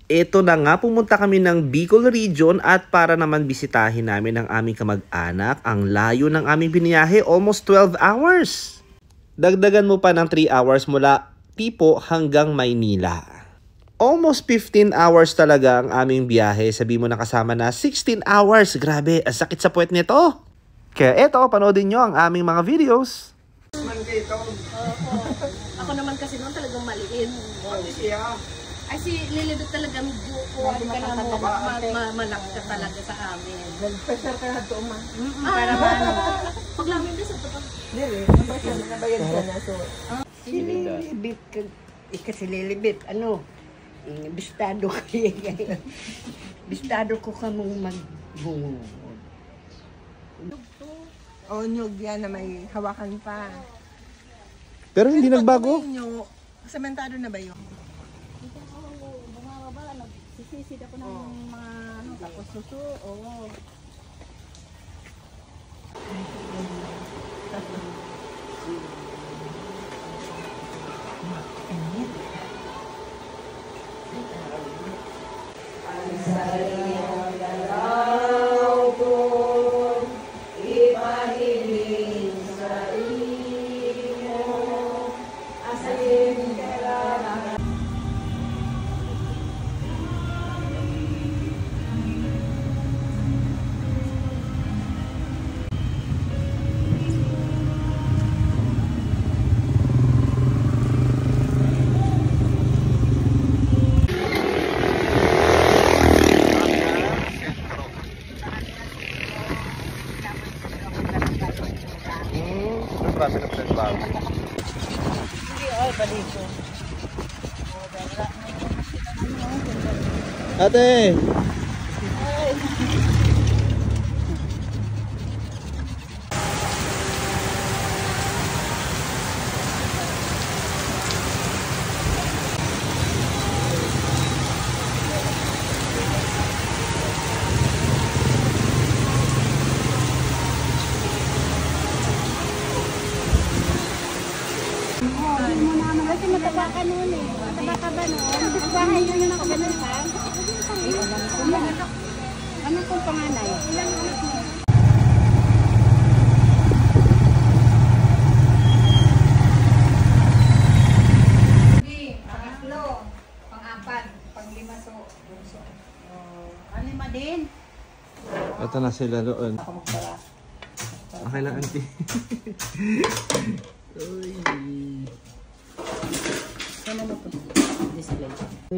Ito na nga, pumunta kami ng Bicol Region at para naman bisitahin namin ang aming kamag-anak. Ang layo ng aming biniyahe, almost 12 hours. Dagdagan mo pa ng 3 hours mula Tipo hanggang Maynila. Almost 15 hours talaga ang aming biyahe. Sabi mo na kasama na 16 hours. Grabe, ang sakit sa puwet nito. Kaya eto, panoodin nyo ang aming mga videos. Ako naman kasi noon talagang maliin. Ay si Lilibet talaga medyo malak ka talaga sa amin. Nag-pressure ka na ito, ma. Para ano? Paglamin ka sa ito. Dili, pressure na bayad ka na. So, Si Lilibet, kasi Lilibet, ano, bistado kayo. Bistado ko ka mong magbungod. o nyug yan na may hawakan pa. Pero hindi nagbago. Nyug, sementado na ba yun? Bumababa, nagsisisid ako ng mga ano, tapos suso. Oo. Ate! Kasi mataba ka noon eh. Mataba ka ba noon? Bahay nyo na ako ganun ka? Ano pong panganay? Ilang anak mo? Pangatlo, pang-apat, pang-lima so. Alima din. Ito na sila doon. Okay lang, auntie. Ano mo po? Display.